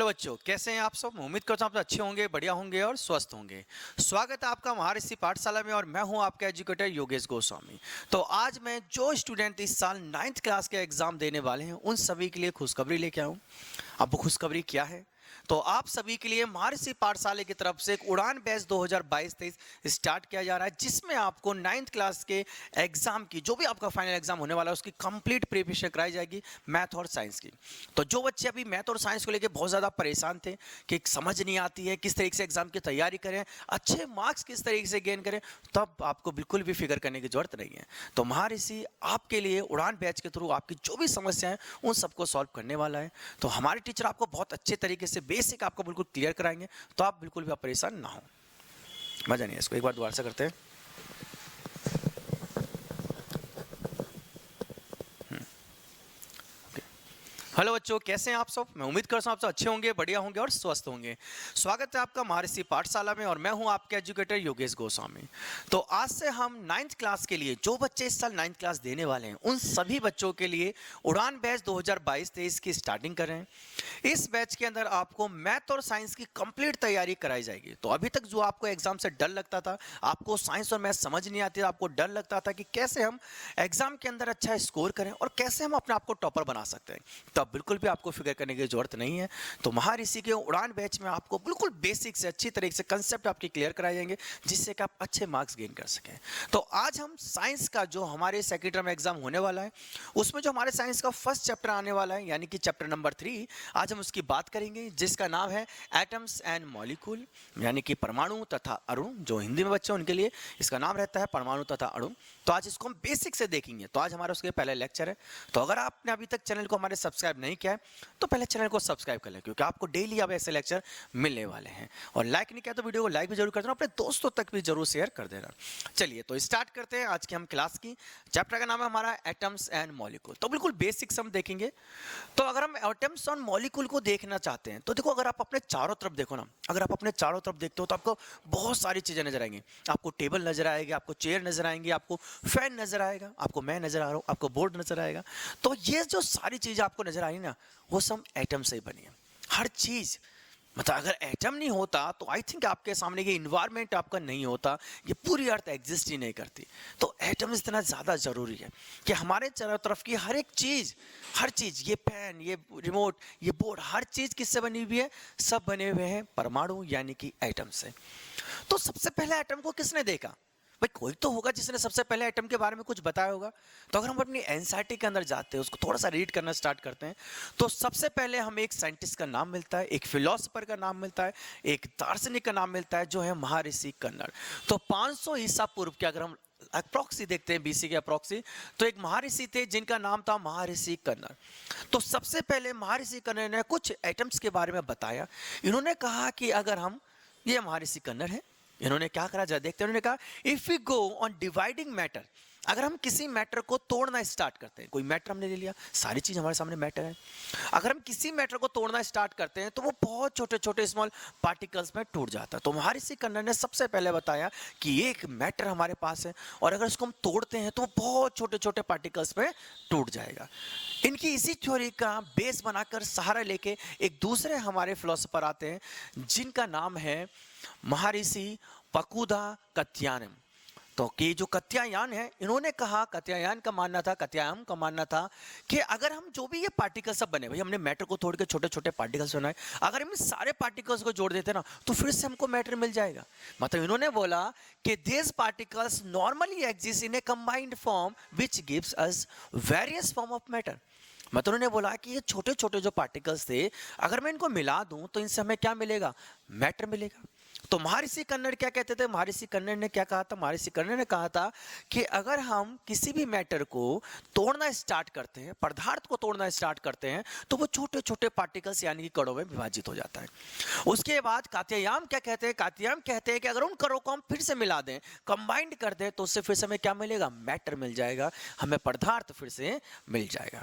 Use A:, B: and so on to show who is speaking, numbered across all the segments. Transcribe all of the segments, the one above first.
A: बच्चों, कैसे हैं आप सब। मैं उम्मीद करता हूँ आप अच्छे होंगे, बढ़िया होंगे और स्वस्थ होंगे। स्वागत है आपका महर्षि पाठशाला में और मैं हूं आपका एजुकेटर योगेश गोस्वामी। तो आज मैं जो स्टूडेंट इस साल 9th क्लास के एग्जाम देने वाले हैं उन सभी के लिए खुशखबरी लेके आऊँ। अब वो खुशखबरी क्या है, तो आप सभी के लिए महर्षि पाठशाला की तरफ से एक उड़ान बैच 2022-23 स्टार्ट किया जा रहा है, जिसमें आपको 9th क्लास के एग्जाम की जो भी आपका फाइनल एग्जाम होने वाला है उसकी कंप्लीट प्रिपरेशन कराई जाएगी मैथ और साइंस की। तो जो बच्चे अभी मैथ और साइंस को लेकर बहुत ज़्यादा परेशान थे कि समझ नहीं आती है किस तरीके से एग्जाम की तैयारी करें, अच्छे मार्क्स किस तरीके से गेन करें, तब आपको बिल्कुल भी फिक्र करने की जरूरत नहीं है। तो महर्षि आपके लिए उड़ान बैच के थ्रू आपकी जो भी समस्याएं उन सबको सॉल्व करने वाला है। तो हमारे टीचर आपको बहुत अच्छे तरीके से बेसिक आपको बिल्कुल क्लियर कराएंगे, तो आप बिल्कुल भी परेशान ना हो। मजा नहीं है इसको, एक बार दोबारा से करते हैं। हेलो बच्चों, कैसे हैं आप सब। मैं उम्मीद करता हूं आप सब अच्छे होंगे, बढ़िया होंगे और स्वस्थ होंगे। स्वागत है आपका महर्षि पाठशाला में और मैं हूं आपके एजुकेटर योगेश गोस्वामी। तो आज से हम 9th क्लास के लिए जो बच्चे इस साल 9th क्लास देने वाले हैं उन सभी बच्चों के लिए उड़ान बैच 2022-23 की स्टार्टिंग कर रहे हैं। इस बैच के अंदर आपको मैथ और साइंस की कंप्लीट तैयारी कराई जाएगी। तो अभी तक जो आपको एग्जाम से डर लगता था, आपको साइंस और मैथ समझ नहीं आती, आपको डर लगता था कि कैसे हम एग्जाम के अंदर अच्छा स्कोर करें और कैसे हम अपने आप को टॉपर बना सकते हैं, तब बिल्कुल भी आपको फिक्र करने की जरूरत नहीं है। तो महर्षि के उड़ान बैच में आपको बिल्कुल बेसिक से अच्छी तरीके से कंसेप्ट आपके क्लियर कराए जाएंगे, जिससे कि आप अच्छे मार्क्स गेन कर सकें। तो आज हम साइंस का जो हमारे सेकेंड टर्म एग्जाम होने वाला है उसमें जो हमारे साइंस का फर्स्ट चैप्टर आने वाला है, यानी कि चैप्टर नंबर 3, आज हम उसकी बात करेंगे, जिसका नाम है एटम्स एंड मॉलिक्यूल, यानी कि परमाणु तथा अणु। जो हिंदी में बच्चे उनके लिए इसका नाम रहता है परमाणु तथा अणु। तो आज इसको हम बेसिक से देखेंगे। तो आज हमारा उसके पहले लेक्चर है। तो अगर आपने अभी तक चैनल को हमारे सब्सक्राइब नहीं किया है तो पहले चैनल को सब्सक्राइब कर लें, क्योंकि आपको डेली अब ऐसे लेक्चर मिलने वाले हैं। और लाइक नहीं किया तो वीडियो को लाइक भी जरूर कर देना, अपने दोस्तों तक भी जरूर शेयर कर देना। चलिए तो स्टार्ट करते हैं आज की हम क्लास की। चैप्टर का नाम है हमारा एटम्स एंड मॉलिक्यूल। तो बिल्कुल बेसिक हम देखेंगे। तो अगर हम एटम्स और मॉलिक्यूल को देखना चाहते हैं तो देखो, अगर आप अपने चारों तरफ देखो ना, अगर आप अपने चारों तरफ देखते हो तो आपको बहुत सारी चीजें नजर आएंगी। आपको टेबल नजर आएगी, आपको चेयर नजर आएंगी, आपको फैन नजर आएगा, आपको मैं नजर आ रहा हूँ, आपको बोर्ड नजर आएगा। तो ये जो सारी चीजें आपको नजर आई ना, वो सब एटम से ही बनी है। हर चीज, मतलब अगर एटम नहीं होता तो आई थिंक आपके सामने ये इन्वायरमेंट आपका नहीं होता, ये पूरी अर्थ एग्जिस्ट ही नहीं करती। तो एटम इतना ज़्यादा ज़रूरी है कि हमारे चारों तरफ की हर एक चीज़, हर चीज़, ये पेन, ये रिमोट, ये बोर्ड, हर चीज़ किससे बनी हुई है? सब बने हुए हैं परमाणु यानी कि एटम से। तो सबसे पहले एटम को किसने देखा? भाई कोई तो होगा जिसने सबसे पहले एटम के बारे में कुछ बताया होगा। तो अगर हम अपनी एनसीईआरटी के अंदर जाते हैं, उसको थोड़ा सा रीड करना स्टार्ट करते हैं, तो सबसे पहले हमें एक साइंटिस्ट का नाम मिलता है, एक फिलोसोफर का नाम मिलता है, एक दार्शनिक का नाम मिलता है, जो है महर्षि कन्नड़। तो 500 ईसा पूर्व के अगर हम अप्रॉक्सी देखते हैं, बीसी के अप्रॉक्सी, तो एक महर्षि थे जिनका नाम था महर्षि कन्नड़। तो सबसे पहले महर्षि कन्नड़ ने कुछ एटम्स के बारे में बताया। इन्होंने कहा कि अगर हम, ये महर्षि कन्नड़ है, इन्होंने क्या करा जरा देखते हैं। उन्होंने कहा if we go on dividing matter, अगर हम किसी मैटर को तोड़ना स्टार्ट करते हैं, कोई मैटर हमने ले लिया, सारी चीज हमारे सामने मैटर है, अगर हम किसी मैटर को तोड़ना स्टार्ट करते हैं तो वो बहुत छोटे छोटे स्मॉल पार्टिकल्स में टूट जाता है। तो महर्षि कन्नड़ ने सबसे पहले बताया कि एक मैटर हमारे पास है और अगर उसको हम तोड़ते हैं तो वो बहुत छोटे छोटे पार्टिकल्स में टूट जाएगा। इनकी इसी थ्योरी का बेस बनाकर सहारा लेके एक दूसरे हमारे फिलोसोफर आते हैं, जिनका नाम है महर्षि पकुदा कत्यायन। तो कि जो कत्यायन है, इन्होंने कहा, कत्यायन का मानना था, कत्यायन का मानना था कि अगर हम जो भी ये पार्टिकल्स सब बने, भाई हमने मैटर को तोड़ के छोटे छोटे पार्टिकल्स बनाए, अगर हम सारे पार्टिकल्स को जोड़ देते ना तो फिर से हमको मैटर मिल जाएगा। मतलब इन्होंने बोला कि these particles normally exist in a combined form which gives us various form of matter। मतलब उन्होंने बोला कि ये छोटे छोटे जो पार्टिकल्स थे, अगर मैं इनको मिला दूं तो इनसे हमें क्या मिलेगा? मैटर मिलेगा। तो महर्षि कन्नड़ क्या कहते थे? महर्षि कन्नड़ ने क्या कहा था? महर्षि कन्नड़ ने कहा था कि अगर हम किसी भी मैटर को तोड़ना स्टार्ट करते हैं, पदार्थ को तोड़ना स्टार्ट करते हैं, तो वो छोटे छोटे पार्टिकल्स यानी कि कणों में विभाजित हो जाता है। उसके बाद कात्यायन क्या कहते हैं? कात्यायन कहते हैं कि अगर उन कणों को हम फिर से मिला दें, कंबाइंड कर दें, तो उससे फिर से हमें क्या मिलेगा? मैटर मिल जाएगा, हमें पदार्थ फिर से मिल जाएगा।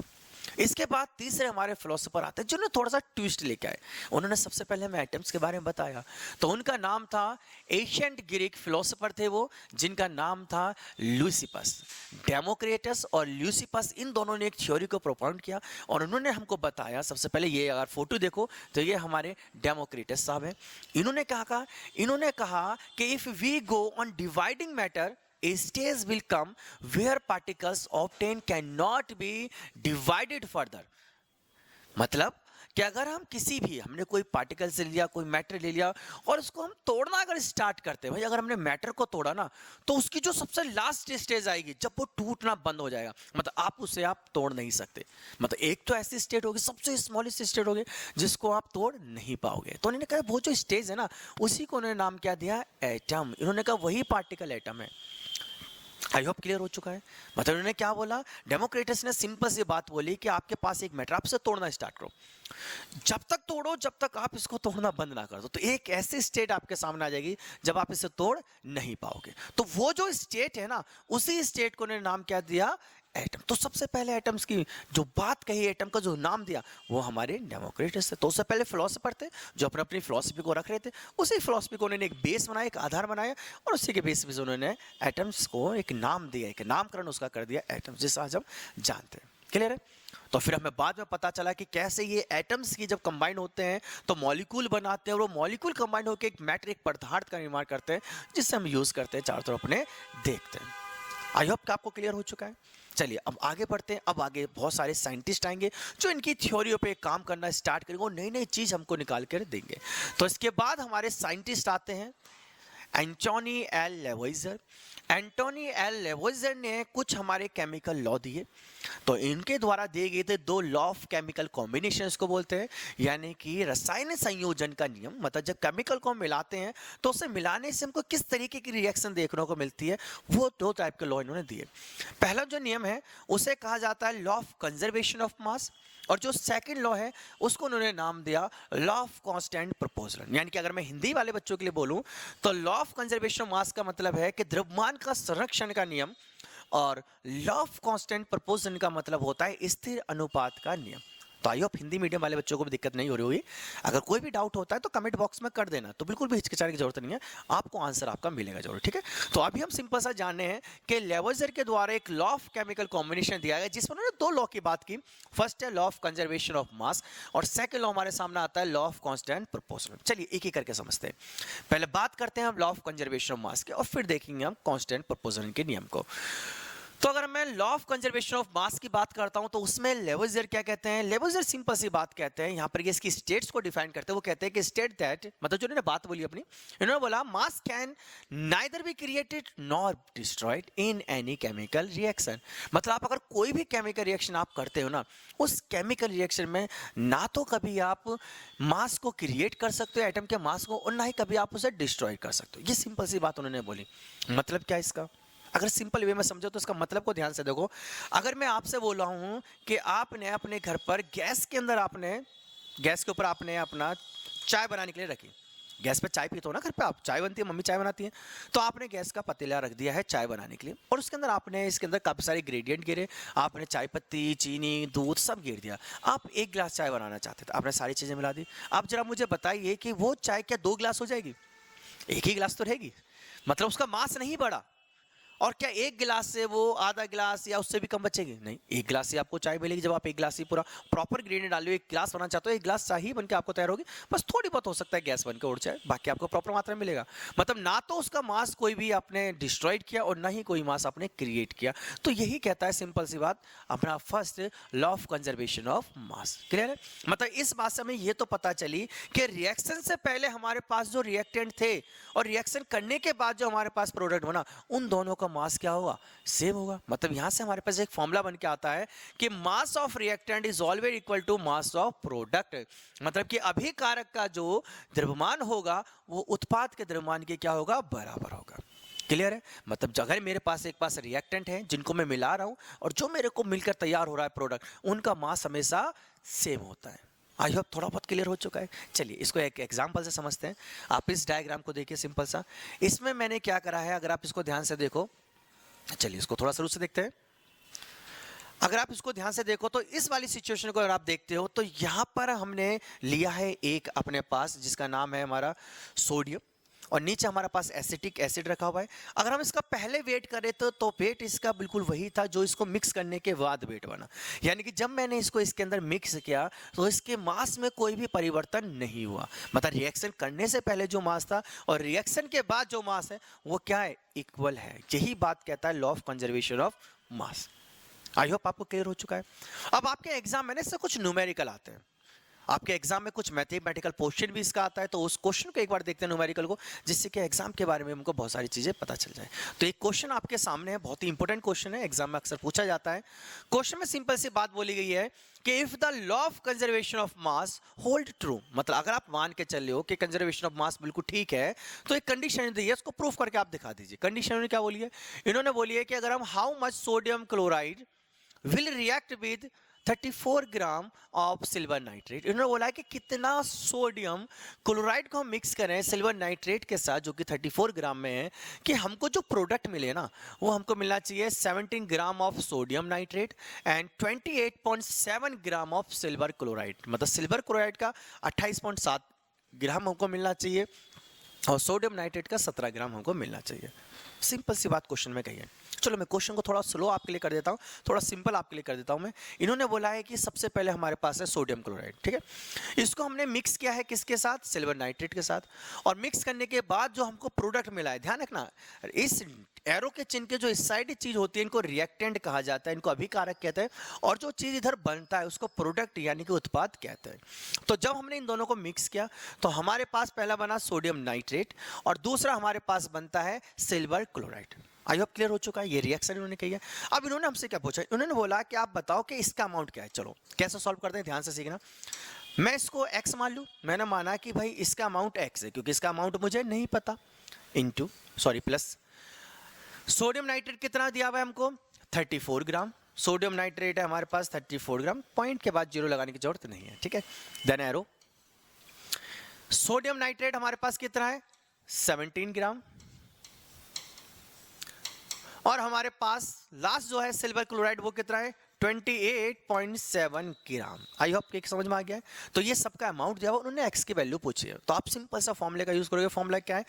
A: इसके बाद तीसरे हमारे फिलोसोफर आते हैं जिन्होंने थोड़ा सा ट्विस्ट लेके आए। उन्होंने सबसे पहले हमें एटम्स के बारे में बताया, तो उनका नाम था, एशियंट ग्रीक फिलोसोफर थे वो, जिनका नाम था ल्यूसिपस। डेमोक्रिटस और ल्यूसिपस, इन दोनों ने एक थ्योरी को प्रोपाउंड किया और उन्होंने हमको बताया, सबसे पहले ये अगर फोटो देखो तो ये हमारे डेमोक्रिटस साहब हैं। इन्होंने कहा कि if we go on dividing matter, a stage will come where particles obtained cannot be divided further। मतलब कि अगर हम किसी भी, हमने कोई पार्टिकल से लिया, कोई मैटर ले लिया और उसको हम तोड़ना अगर स्टार्ट करते हैं, भाई अगर हमने मैटर को तोड़ा ना, तो उसकी जो सबसे लास्ट स्टेज आएगी जब वो टूटना बंद हो जाएगा, मतलब आप तोड़ नहीं सकते। मतलब एक तो ऐसी स्टेट होगी, सबसे स्मॉलेस्ट स्टेट होगी जिसको आप तोड़ नहीं पाओगे। तो उन्होंने कहा वो जो स्टेज है ना, उसी को उन्होंने नाम क्या दिया, एटम। इन्होंने कहा वही पार्टिकल एटम है। आई होप क्लियर हो चुका है। मतलब उन्होंने क्या बोला, डेमोक्रिटस ने सिंपल सी बात बोली कि आपके पास एक मैटर, आप इसे तोड़ना स्टार्ट करो, जब तक तोड़ो जब तक आप इसको तोड़ना बंद ना कर दो, तो एक ऐसी स्टेट आपके सामने आ जाएगी जब आप इसे तोड़ नहीं पाओगे। तो वो जो स्टेट है ना, उसी स्टेट को उन्होंने नाम क्या दिया, एटम। तो सबसे पहले एटम्स की जो बात कही, एटम का जो नाम दिया, वो हमारे डेमोक्रिटस थे। तो उससे पहले फिलोसोफर थे जो अपनी अपनी फिलोसफी को रख रहे थे, उसी फिलोसफी को उन्होंने एक बेस बनाया, एक आधार बनाया, और उसी के बेस पे उन्होंने एटम्स को एक नाम दिया, एक नामकरण उसका कर दिया एटम्स, जिसे आज हम जानते हैं। क्लियर है। तो फिर हमें बाद में पता चला कि कैसे ये एटम्स की जब कंबाइन होते हैं तो मॉलिक्यूल बनाते हैं, और वो मॉलिक्यूल कंबाइन होकर एक मैटर, एक पदार्थ का निर्माण करते हैं, जिससे हम यूज करते हैं, चारों तरफ अपने देखते हैं। आई होप कि आपको क्लियर हो चुका है। चलिए अब आगे बढ़ते हैं। अब आगे बहुत सारे साइंटिस्ट आएंगे जो इनकी थ्योरियों पे काम करना स्टार्ट करेंगे और नई नई चीज हमको निकाल कर देंगे। तो इसके बाद हमारे साइंटिस्ट आते हैं एंटोनी एल लेवोइजर। एंटोनी एल लेवोइजर ने कुछ हमारे केमिकल लॉ दिए। तो इनके द्वारा दिए गए थे 2 लॉ ऑफ केमिकल कॉम्बिनेशंस को बोलते हैं, यानी कि रसायन संयोजन का नियम। मतलब जब केमिकल को मिलाते हैं तो उसे मिलाने से हमको किस तरीके की रिएक्शन देखने को मिलती है, वो 2 टाइप के लॉ इन्होंने दिए। पहला जो नियम है उसे कहा जाता है law of conservation of mass, और जो सेकंड लॉ है उसको उन्होंने नाम दिया लॉ ऑफ कांस्टेंट प्रोपोर्शन। यानी कि अगर मैं हिंदी वाले बच्चों के लिए बोलूं तो law of conservation of mass का मतलब है कि द्रव्यमान का संरक्षण का नियम, और लॉ ऑफ कांस्टेंट प्रोपोर्शन का मतलब होता है स्थिर अनुपात का नियम। तो आई होप हिंदी मीडियम वाले बच्चों को भी दिक्कत नहीं हो रही होगी। अगर कोई भी डाउट होता है तो कमेंट बॉक्स में कर देना, तो बिल्कुल भी हिचकिचाने की जरूरत नहीं है, आपको आंसर आपका मिलेगा जरूर। ठीक है। तो अभी हम सिंपल सा जानने हैं कि लेवोइजर के द्वारा एक लॉ ऑफ केमिकल कॉम्बिनेशन दिया गया जिसमें उन्होंने 2 लॉ की बात की। फर्स्ट है law of conservation of mass, और सेकंड लॉ हमारे सामने आता है लॉ ऑफ कांस्टेंट प्रोपोर्शन। चलिए एक एक करके समझते हैं। पहले बात करते हैं हम law of conservation of mass के, और फिर देखेंगे हम कांस्टेंट प्रोपोर्शन के नियम को। तो अगर मैं law of conservation of mass की बात करता हूं तो उसमें लेवोइजर क्या कहते हैं, लेवोइजर सिंपल सी बात कहते हैं, यहां पर ये इसकी स्टेट्स को डिफाइन करते हैं। वो कहते हैं कि स्टेट दैट, मतलब जो इन्होंने बात बोली अपनी, इन्होंने बोला मास can neither be created nor destroyed in any chemical reaction. मतलब आप अगर कोई भी केमिकल रिएक्शन आप करते हो ना, उस केमिकल रिएक्शन में ना तो कभी आप मास को क्रिएट कर सकते हो, एटम के मास को, और ना ही कभी आप उसे डिस्ट्रॉय कर सकते हो। ये सिंपल सी बात उन्होंने बोली। मतलब क्या इसका, अगर सिंपल वे में समझो तो इसका मतलब को ध्यान से देखो। अगर मैं आपसे बोल रहा हूं कि आपने अपने घर पर गैस के अंदर, आपने गैस के ऊपर आपने अपना चाय बनाने के लिए रखी, गैस पे चाय पीते हो ना घर पे, आप चाय बनती है, मम्मी चाय बनाती है, तो आपने गैस का पतीला रख दिया है चाय बनाने के लिए, और उसके अंदर आपने इसके अंदर काफ़ी सारे ग्रेडियंट गिरे, आपने चाय पत्ती, चीनी, दूध सब गिर दिया। आप 1 गिलास चाय बनाना चाहते थे, आपने सारी चीज़ें मिला दी। आप जरा मुझे बताइए कि वो चाय क्या 2 गिलास हो जाएगी? 1 ही गिलास तो रहेगी, मतलब उसका मास नहीं बढ़ा। और क्या 1 गिलास से वो आधा गिलास या उससे भी कम बचेगी? नहीं, 1 गिलास से आपको चाय मिलेगी। जब आप 1 गिलास ही पूरा प्रॉपर ग्रेडियंट डाल लो, 1 गिलास बनाना चाहते हो, 1 गिलास चाय ही बन के आपको तैयार होगी। बस थोड़ी बहुत हो सकता है गैस बन के उड़ जाए, बाकी आपको प्रॉपर मात्रा में मिलेगा। मतलब ना तो उसका मास कोई भी आपने डिस्ट्रॉयड किया और ना ही कोई मास आपने क्रिएट किया। तो यही कहता है सिंपल सी बात अपना first law of conservation of mass. Clear है। मतलब इस बात से हमें ये तो पता चली कि रिएक्शन से पहले हमारे पास जो रिएक्टेंट थे और रिएक्शन करने के बाद जो हमारे पास प्रोडक्ट बना, उन दोनों का मास क्या होगा, सेम होगा। मतलब यहां से हमारे पास एक फॉर्मूला बन के आता है कि mass of reactant is always equal to mass of product. मतलब कि अभिकारक का जो द्रव्यमान होगा वो उत्पाद के द्रव्यमान के क्या होगा, बराबर होगा। क्लियर है। मतलब अगर मेरे पास एक पास रिएक्टेंट है जिनको मैं मिला रहा हूं और जो मेरे को मिलकर तैयार हो रहा है प्रोडक्ट, उनका मास हमेशा सेम होता है। आई होप थोड़ा बहुत क्लियर हो चुका है। चलिए इसको एक एग्जांपल से समझते हैं। आप इस डायग्राम को देखिए सिंपल सा। इसमें मैंने क्या करा है, अगर आप इसको ध्यान से देखो, चलिए इसको थोड़ा शुरू से देखते हैं। अगर आप इसको ध्यान से देखो तो इस वाली सिचुएशन को अगर आप देखते हो तो यहाँ पर हमने लिया है एक अपने पास जिसका नाम है हमारा सोडियम, और नीचे हमारे पास एसिटिक एसिड रखा हुआ है। अगर हम इसका पहले वेट करें तो वेट इसका बिल्कुल वही था जो इसको मिक्स करने के बाद वेट बना, यानी कि जब मैंने इसको इसके अंदर मिक्स किया तो इसके मास में कोई भी परिवर्तन नहीं हुआ, मतलब रिएक्शन करने से पहले जो मास था और रिएक्शन के बाद जो मास है वो क्या है, इक्वल है। यही बात कहता है law of conservation of mass. I hope आपको क्लियर हो चुका है। अब आपके एग्जाम में इससे कुछ न्यूमेरिकल आते हैं, आपके एग्जाम में कुछ मैथमेटिकल क्वेश्चन भी इसका आता है, तो उस क्वेश्चन को एक बार देखते हैं न्यूमेरिकल को, जिससे कि एग्जाम के बारे में हमको बहुत सारी चीजें पता चल जाए। तो एक क्वेश्चन आपके सामने है, बहुत ही इंपॉर्टेंट क्वेश्चन है, एग्जाम में अक्सर पूछा जाता है। क्वेश्चन में सिंपल सी बात बोली गई है कि if the law of conservation of mass hold true, मतलब अगर आप मान के चल रहे हो कि कंजर्वेशन ऑफ मास बिल्कुल ठीक है, तो एक कंडीशन दी है, उसको प्रूफ करके आप दिखा दीजिए। कंडीशन उन्होंने क्या बोली है, इन्होंने बोली है कि अगर हम how much sodium chloride will react with 34 gram of silver nitrate. इन्होंने बोला है कि कितना सोडियम क्लोराइड को हम मिक्स करें सिल्वर नाइट्रेट के साथ जो कि 34 ग्राम में है, कि हमको जो प्रोडक्ट मिले ना वो हमको मिलना चाहिए 17 gram of sodium nitrate and 28.7 gram of silver chloride, मतलब सिल्वर क्लोराइड का 28.7 ग्राम हमको मिलना चाहिए और सोडियम नाइट्रेट का 17 ग्राम हमको मिलना चाहिए। सिंपल सी बात क्वेश्चन में कही है। चलो मैं क्वेश्चन को थोड़ा स्लो आपके लिए कर देता हूँ, थोड़ा सिंपल आपके लिए कर देता हूँ मैं। इन्होंने बोला है कि सबसे पहले हमारे पास है सोडियम क्लोराइड, ठीक है, इसको हमने मिक्स किया है किसके साथ, सिल्वर नाइट्रेट के साथ, और मिक्स करने के बाद जो हमको प्रोडक्ट मिला है, ध्यान रखना इस एरो के चिन्ह के जो इस साइड चीज होती है इनको रिएक्टेंट कहा जाता है, इनको अभिकारक कहते हैं, और जो चीज इधर बनता है उसको प्रोडक्ट यानी कि उत्पाद कहते हैं। तो जब हमने इन दोनों को मिक्स किया तो हमारे पास पहला बना सोडियम नाइट्रेट और दूसरा हमारे पास बनता है silver chloride. I hope clear हो चुका है, ये रिएक्शन इन्होंने कही है। अब इन्होंने हमसे क्या पूछा, इन्होंने बोला कि आप बताओ कि इसका अमाउंट क्या है। चलो कैसे सॉल्व करते हैं, ध्यान से सीखना। मैं इसको x मान लूं, मैंने माना कि भाई इसका अमाउंट x है क्योंकि इसका अमाउंट मुझे नहीं पता, इनटू प्लस सोडियम नाइट्रेट कितना दिया हुआ है हमको 34 ग्राम, सोडियम नाइट्रेट है हमारे पास 34 ग्राम, पॉइंट के बाद जीरो लगाने की जरूरत नहीं है, ठीक है। देन एरो, सोडियम नाइट्रेट हमारे पास कितना है 17 ग्राम, और हमारे पास लास्ट जो है सिल्वर क्लोराइड वो कितना है 28.7 ग्राम। आई होप कि समझ में आ गया है। तो ये सबका अमाउंट दिया हुआ, उन्होंने x की वैल्यू पूछी है, तो आप सिंपल सा फॉर्मूले का यूज करोगे। फॉर्मूला क्या है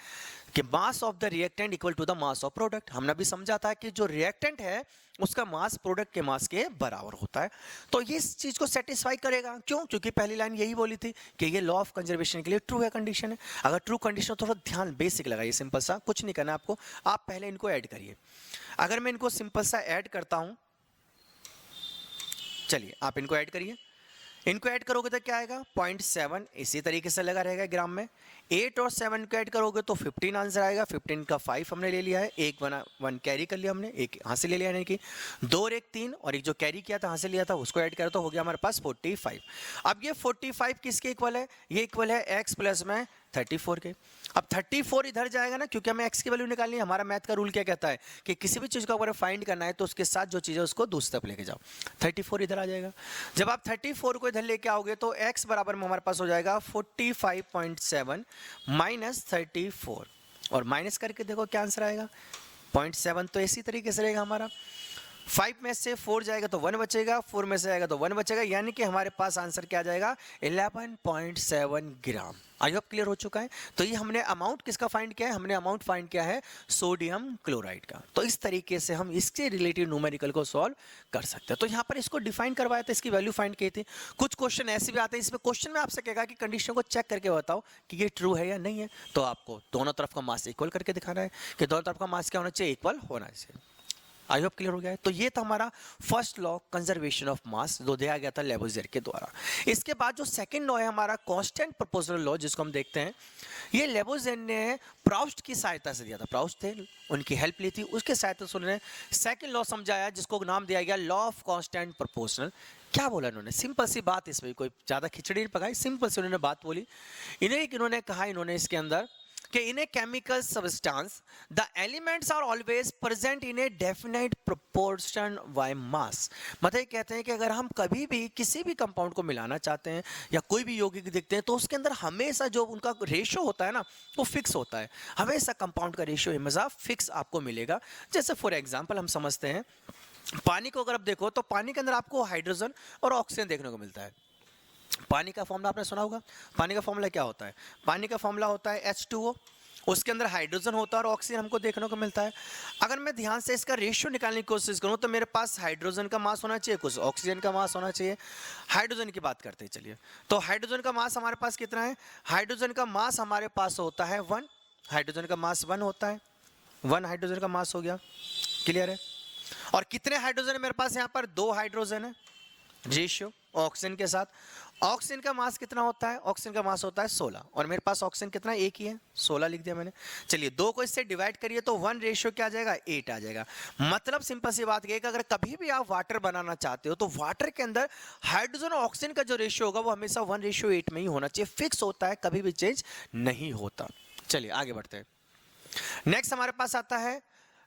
A: कि mass of the reactant equal to the mass of product. हमने भी समझा था कि जो रिएक्टेंट है उसका मास प्रोडक्ट के मास के बराबर होता है, तो ये इस चीज को सेटिस्फाई करेगा। क्यों? क्योंकि पहली लाइन यही बोली थी कि ये लॉ ऑफ कंजर्वेशन के लिए ट्रू है कंडीशन है। अगर ट्रू कंडीशन थोड़ा ध्यान बेसिक लगाइए, सिंपल सा कुछ नहीं करना आपको, आप पहले इनको ऐड करिए। अगर मैं इनको सिंपल सा ऐड करता हूं, चलिए आप इनको ऐड करिए, इनको ऐड करोगे तो क्या आएगा 0.7, इसी तरीके से लगा रहेगा ग्राम में। 8 और 7 को ऐड करोगे तो 15 आंसर आएगा। 15 का 5 हमने ले लिया है, एक बना 1 कैरी कर लिया हमने, एक यहाँ से ले लिया, यानी कि 2 और 1 3, और एक जो कैरी किया था यहाँ से लिया था उसको ऐड करा तो हो गया हमारे पास 45। अब ये 45 किसके इक्वल है, ये इक्वल है x प्लस में 34 के। अब 34 इधर जाएगा ना, क्योंकि हमें x की वैल्यू निकालनी है। हमारा मैथ का रूल क्या कहता है कि किसी भी चीज को अगर फाइंड करना है तो उसके साथ जो चीज है उसको दूसरी तरफ लेके जाओ। 34 इधर आ जाएगा। जब आप 34 को इधर लेके आओगे तो x बराबर में हमारे पास हो जाएगा 45.7 माइनस 34, और माइनस करके देखो क्या आंसर आएगा 0.7। तो इसी तरीके से रहेगा हमारा, 5 में से 4 जाएगा तो 1 बचेगा, 4 में से आएगा तो 1 बचेगा, यानी कि हमारे पास आंसर क्या आ जाएगा 11.7 ग्राम। आई होप क्लियर हो चुका है। तो ये हमने अमाउंट किसका फाइंड किया है, हमने अमाउंट फाइंड किया है सोडियम क्लोराइड का। तो इस तरीके से हम इसके रिलेटेड न्यूमेरिकल को सॉल्व कर सकते हैं। तो यहाँ पर इसको डिफाइन करवाया था, इसकी वैल्यू फाइंड की थी। कुछ क्वेश्चन ऐसे भी आते हैं, इसमें क्वेश्चन में आपसे कहेगा कि कंडीशन को चेक करके बताओ कि ये ट्रू है या नहीं है, तो आपको दोनों तरफ का मास इक्वल करके दिखाना है कि दोनों तरफ का मास क्या होना चाहिए, इक्वल होना चाहिए। आई होप क्लियर हो गया है। तो ये था हमारा first law conservation of mass, जो दिया गया था लेबोज़ियर के द्वारा। इसके बाद जो सेकंड लॉ है हमारा कांस्टेंट प्रोपोर्शनल लॉ, जिसको हम देखते हैं, ये लेबोज़ियर ने प्राउस्ट की सहायता से दिया था। प्राउस्ट थे, उनकी हेल्प ली थी, उसके सहायता से उन्होंने सेकंड लॉ समझाया, जिसको नाम दिया गया लॉ ऑफ कांस्टेंट प्रोपोर्शनल। क्या बोला इन्होंने, सिंपल सी बात, इसमें कोई ज़्यादा खिचड़ी नहीं पकाई, सिंपल से उन्होंने बात बोली। इन्होंने कहा इसके अंदर कि in a chemical substance the elements are always present in a definite proportion by mass। मतलब कहते हैं कि अगर हम कभी भी किसी भी कंपाउंड को मिलाना चाहते हैं या कोई भी यौगिक देखते हैं तो उसके अंदर हमेशा जो उनका रेशियो होता है ना वो फिक्स होता है। हमेशा कंपाउंड का रेशियो हमेशा फिक्स आपको मिलेगा। जैसे फॉर एग्जांपल हम समझते हैं पानी को अगर आप देखो तो पानी के अंदर आपको हाइड्रोजन और ऑक्सीजन देखने को मिलता है। पानी का फॉर्मूला आपने सुना होगा। पानी का फॉर्मूला क्या होता है? पानी का फॉर्मूला होता है H2O, उसके अंदर हाइड्रोजन होता है और ऑक्सीजन हमको देखने को मिलता है। अगर मैं ध्यान से इसका रेशियो निकालने की कोशिश करूं तो मेरे पास हाइड्रोजन का मास होना चाहिए, कुछ ऑक्सीजन का मास होना चाहिए। हाइड्रोजन की बात करते हैं चलिए। तो हाइड्रोजन का मास हमारे पास कितना है? हाइड्रोजन का मास हमारे पास होता है 1। हाइड्रोजन का मास 1 होता है। 1 हाइड्रोजन का मास हो गया। क्लियर है? और कितने हाइड्रोजन है मेरे पास? यहाँ पर 2 हाइड्रोजन है रेशियो ऑक्सीजन के साथ। ऑक्सीजन का मास कितना होता है? ऑक्सीजन का मास होता है 16 और मेरे पास ऑक्सीजन कितना? एक ही है, 16 लिख दिया मैंने। चलिए 2 को इससे डिवाइड करिए तो 1 रेशियो क्या आ जाएगा? 8 आ जाएगा। मतलब सिंपल सी बात है कि अगर कभी भी आप वाटर बनाना चाहते हो तो वाटर के अंदर हाइड्रोजन और ऑक्सीजन का जो रेशियो होगा वो हमेशा 1:8 में ही होना चाहिए। फिक्स होता है, कभी भी चेंज नहीं होता। चलिए आगे बढ़ते हैं। नेक्स्ट हमारे पास आता है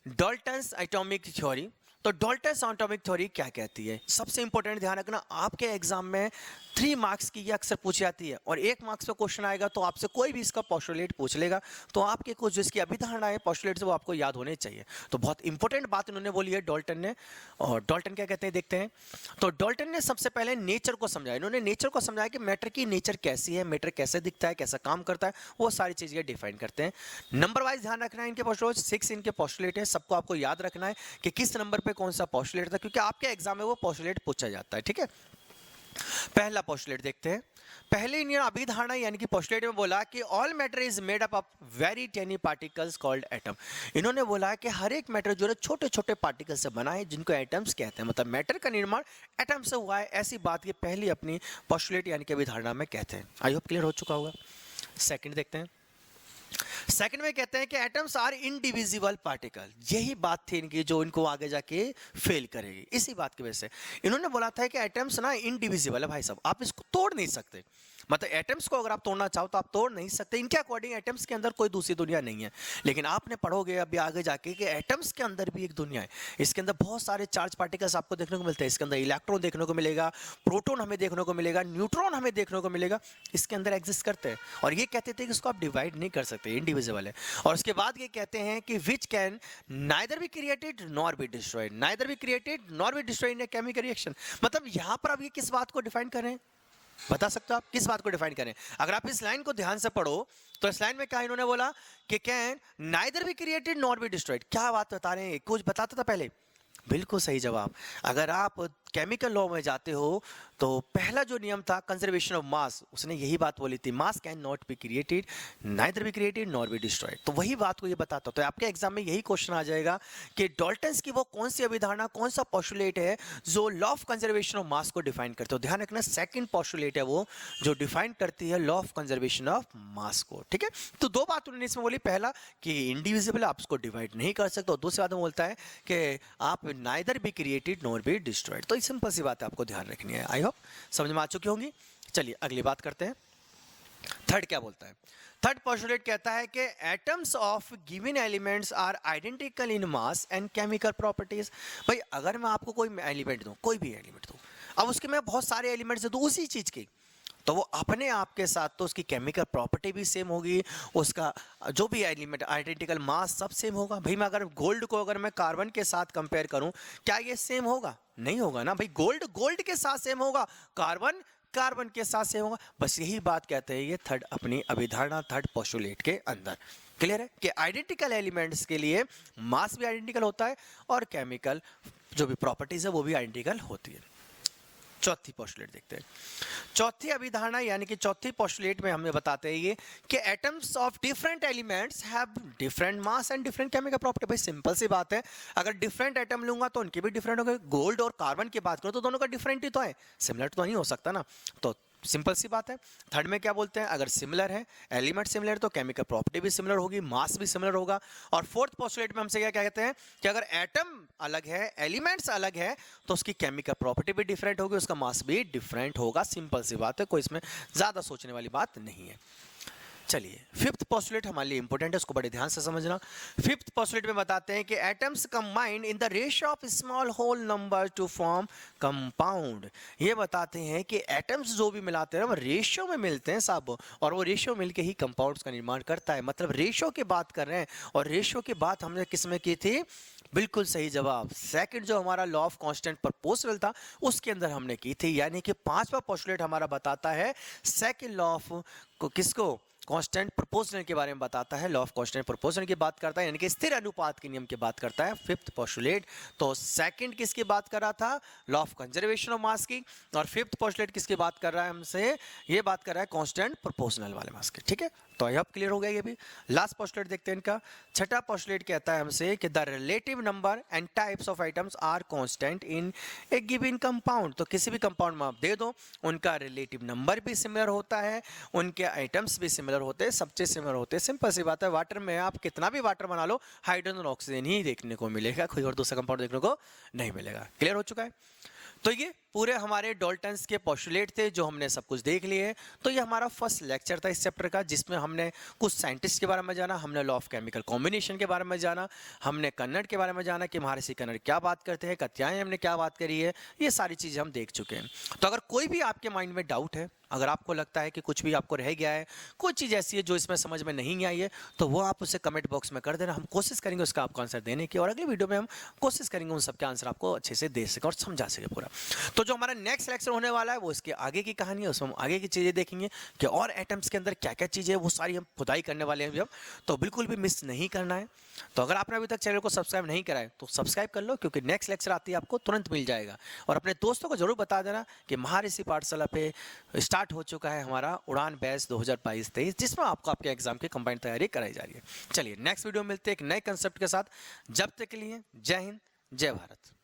A: डाल्टन्स एटॉमिक थ्योरी। तो डाल्टन्स एटॉमिक थ्योरी क्या कहती है? सबसे इंपॉर्टेंट ध्यान रखना, आपके एग्जाम में 3 मार्क्स की ये अक्सर पूछी जाती है और 1 मार्क्स पे क्वेश्चन आएगा तो आपसे कोई भी इसका पोस्टुलेट पूछ लेगा, तो आपके कुछ जो इसकी अभिधारणा है पोस्टुलेट से वो आपको याद होने चाहिए। तो बहुत इंपॉर्टेंट बात इन्होंने बोली है डाल्टन ने। और डाल्टन क्या कहते हैं देखते हैं। तो डाल्टन ने सबसे पहले नेचर को समझाया। इन्होंने नेचर को समझाया कि मैटर की नेचर कैसी है, मैटर कैसे दिखता है, कैसा काम करता है, वो सारी चीजें डिफाइन करते हैं। नंबर वाइज ध्यान रखना है इनके पोस्टुलेट, 6 इनके पोस्टुलेट है। सबको आपको याद रखना है कि किस नंबर पे कौन सा पोस्टुलेट था, क्योंकि आपके एग्जाम में वो पोस्टुलेट पूछा जाता है। ठीक है, पहला पोस्टुलेट देखते हैं। पहले इन अभिधारणा यानी कि पोस्टुलेट में बोला कि all matter is made up of very tiny particles called atom. इन्होंने बोला कि हर एक मैटर जो है छोटे छोटे पार्टिकल से बना है जिनको एटम्स कहते हैं, मतलब मैटर का निर्माण एटम से हुआ है। ऐसी बात ये पहली अपनी पोस्टुलेट यानी कि अभिधारणा में कहते हैं। आई होप क्लियर हो चुका होगा। सेकंड देखते हैं। सेकंड में कहते हैं कि एटम्स आर इनडिविजिबल पार्टिकल। यही बात थी इनकी जो इनको आगे जाके फेल करेगी। इसी बात की वजह से इन्होंने बोला था कि एटम्स ना इनडिविजिबल है भाई साहब, आप इसको तोड़ नहीं सकते। मतलब एटम्स को अगर आप तोड़ना चाहो तो आप तोड़ नहीं सकते। इनके अकॉर्डिंग एटम्स के अंदर कोई दूसरी दुनिया नहीं है। लेकिन आपने पढ़ोगे अभी आगे जाके कि एटम्स के अंदर भी एक दुनिया है। इसके अंदर बहुत सारे चार्ज पार्टिकल्स आपको देखने को मिलते हैं। इसके अंदर इलेक्ट्रॉन देखने को मिलेगा, प्रोटॉन हमें देखने को मिलेगा, न्यूट्रॉन हमें देखने को मिलेगा, इसके अंदर एग्जिस्ट करते हैं। और ये कहते थे कि इसको आप डिवाइड नहीं कर सकते, इनडिविजिबल है। और उसके बाद ये कहते हैं कि which can neither be created nor be destroyed, neither be created nor be destroyed in a chemical reaction. मतलब यहां पर आप ये किस बात को डिफाइन करें, बता सकते हो आप किस बात को डिफाइन करें? अगर आप इस लाइन को ध्यान से पढ़ो तो इस लाइन में क्या इन्होंने बोला कि can neither be created nor be destroyed. क्या बात बता रहे हैं? कुछ बताता था पहले। बिल्कुल सही जवाब। अगर आप केमिकल लॉ में जाते हो तो पहला जो नियम था कंजर्वेशन ऑफ मास, उसने यही बात बोली थी, मास can not be created, neither be created nor be destroyed. तो वही बात को ये बताता। तो आपके एग्जाम में यही क्वेश्चन आ जाएगा कि डाल्टन्स की वो कौन सी अभिधारणा, कौन सा पोस्टुलेट है जो law of conservation of mass को डिफाइन करते हो। ध्यान रखना, सेकंड पोस्टुलेट है वो जो डिफाइन करती है law of conservation of mass को। ठीक है, तो 2 बात उन्होंने इसमें बोली। पहला कि इंडिविजिबल, आप उसको डिवाइड नहीं कर सकते, और दूसरी बात में बोलता है कि आप neither be created nor be destroyed. तो सिंपल सी बात है, आपको ध्यान रखनी है। आई होप समझ में आ चुकी होंगी। चलिए अगली बात करते हैं। थर्ड क्या बोलता है? थर्ड पोस्टुलेट कहता है कि atoms of given elements are identical in mass and chemical properties. भाई अगर मैं आपको कोई एलिमेंट दूं, कोई भी एलिमेंट दूं, अब उसके मैं बहुत सारे एलिमेंट्स दूं उसी चीज के, तो वो अपने आप के साथ तो उसकी केमिकल प्रॉपर्टी भी सेम होगी, उसका जो भी एलिमेंट आइडेंटिकल मास सब सेम होगा। भाई मैं अगर गोल्ड को अगर मैं कार्बन के साथ कंपेयर करूं, क्या ये सेम होगा? नहीं होगा ना भाई। गोल्ड गोल्ड के साथ सेम होगा, कार्बन कार्बन के साथ सेम होगा। बस यही बात कहते हैं ये थर्ड अपनी अभिधारणा, थर्ड पोस्टुलेट के अंदर। क्लियर है कि आइडेंटिकल एलिमेंट्स के लिए मास भी आइडेंटिकल होता है और केमिकल जो भी प्रॉपर्टीज है वो भी आइडेंटिकल होती है। चौथी पोस्टुलेट देखते हैं। चौथी अभिधारणा यानी कि चौथी पोस्टुलेट में हमें बताते हैं ये कि atoms of different elements have different mass and different chemical property. भाई सिंपल सी बात है, अगर डिफरेंट एटम लूंगा तो उनके भी डिफरेंट होंगे। गोल्ड और कार्बन की बात करूं तो दोनों का डिफरेंट ही तो है, सिमिलर तो नहीं हो सकता ना। तो सिंपल सी बात है। थर्ड में क्या बोलते हैं? अगर सिमिलर है, एलिमेंट सिमिलर, तो केमिकल प्रॉपर्टी भी सिमिलर होगी, मास भी सिमिलर होगा। और फोर्थ पोस्टुलेट में हमसे क्या कहते हैं कि अगर एटम अलग है, एलिमेंट्स अलग है, तो उसकी केमिकल प्रॉपर्टी भी डिफरेंट होगी, उसका मास भी डिफरेंट होगा। सिंपल सी बात है, कोई इसमें ज्यादा सोचने वाली बात नहीं है। चलिए फिफ्थ पोस्टुलेट हमारे लिए इंपॉर्टेंट है, उसको बड़े ध्यान से समझना। फिफ्थ पोस्टुलेट में बताते हैं कि atoms combine in the ratio of small whole number to form compound. ये बताते हैं कि एटम्स जो भी मिलाते हैं वो रेशियो में मिलते हैं साहब, और वो रेशियो मिलके ही कंपाउंड्स का निर्माण करता है। मतलब रेशियो की बात कर रहे हैं, और रेशियो की बात हमने किस में की थी? बिल्कुल सही जवाब। सेकंड जो हमारा लॉ ऑफ कांस्टेंट प्रोपोर्शनल था उसके अंदर हमने की थी, यानी कि पांचवा पोस्टुलेट हमारा बताता है सेकंड लॉ ऑफ किसको, कांस्टेंट प्रोपोर्शनल के बारे में बताता है। लॉ ऑफ कांस्टेंट प्रोपोर्शनल की बात करता है, यानी कि स्थिर अनुपात के नियम की बात करता है फिफ्थ पोस्टुलेट। तो सेकंड किसकी बात कर रहा था, law of conservation of mass की, और फिफ्थ पोस्टुलेट किसकी बात कर रहा है हमसे, ये बात कर रहा है कांस्टेंट प्रोपोर्शनल वाले मास की। ठीक है, तो अब क्लियर हो गया ये भी। लास्ट पोस्टुलेट देखते हैं इनका। छठा पोस्टुलेट कहता है हमसे कि the relative number and types of items are constant in a given compound. तो किसी भी कंपाउंड में आप दे दो, उनका रिलेटिव नंबर भी सिमिलर होता है, उनके आइटम्स भी सिमिलर होते हैं, सब चीज सिमिलर होते हैं। सिंपल सी बात है, वाटर में आप कितना भी वाटर बना लो, हाइड्रोजन और ऑक्सीजन ही देखने को मिलेगा, कोई और दूसरा कंपाउंड देखने को नहीं मिलेगा। क्लियर हो चुका है। तो ये पूरे हमारे डाल्टन्स के पोस्टुलेट थे जो हमने सब कुछ देख लिए। तो ये हमारा फर्स्ट लेक्चर था इस चैप्टर का, जिसमें हमने कुछ साइंटिस्ट के बारे में जाना, हमने लॉ ऑफ केमिकल कॉम्बिनेशन के बारे में जाना, हमने कन्नड़ के बारे में जाना कि महर्षि कन्नड़ क्या बात करते हैं, कात्यायन हमने क्या बात करी है, ये सारी चीज़ें हम देख चुके हैं। तो अगर कोई भी आपके माइंड में डाउट है, अगर आपको लगता है कि कुछ भी आपको रह गया है, कोई चीज़ ऐसी है जो इसमें समझ में नहीं आई है, तो वो आप उसे कमेंट बॉक्स में कर देना, हम कोशिश करेंगे उसका आपको आंसर देने की, और अगली वीडियो में हम कोशिश करेंगे उन सबके आंसर आपको अच्छे से दे सके और समझा सके पूरा। तो जो हमारा नेक्स्ट लेक्चर होने वाला है वो इसके आगे की कहानी है, उसमें हम आगे की चीज़ें देखेंगे कि और एटम्स के अंदर क्या क्या चीज़ें हैं, वो सारी हम खुदाई करने वाले हैं अभी हम, तो बिल्कुल भी मिस नहीं करना है। तो अगर आपने अभी तक चैनल को सब्सक्राइब नहीं करा है तो सब्सक्राइब कर लो, क्योंकि नेक्स्ट लेक्चर आती है आपको तुरंत मिल जाएगा। और अपने दोस्तों को जरूर बता देना कि महर्षि पाठशाला पे स्टार्ट हो चुका है हमारा उड़ान बैच 2022-23, जिसमें आपको आपके एग्जाम की कंबाइंड तैयारी कराई जा रही है। चलिए नेक्स्ट वीडियो में मिलते हैं एक नए कंसेप्ट के साथ। जब तक के लिए जय हिंद, जय भारत।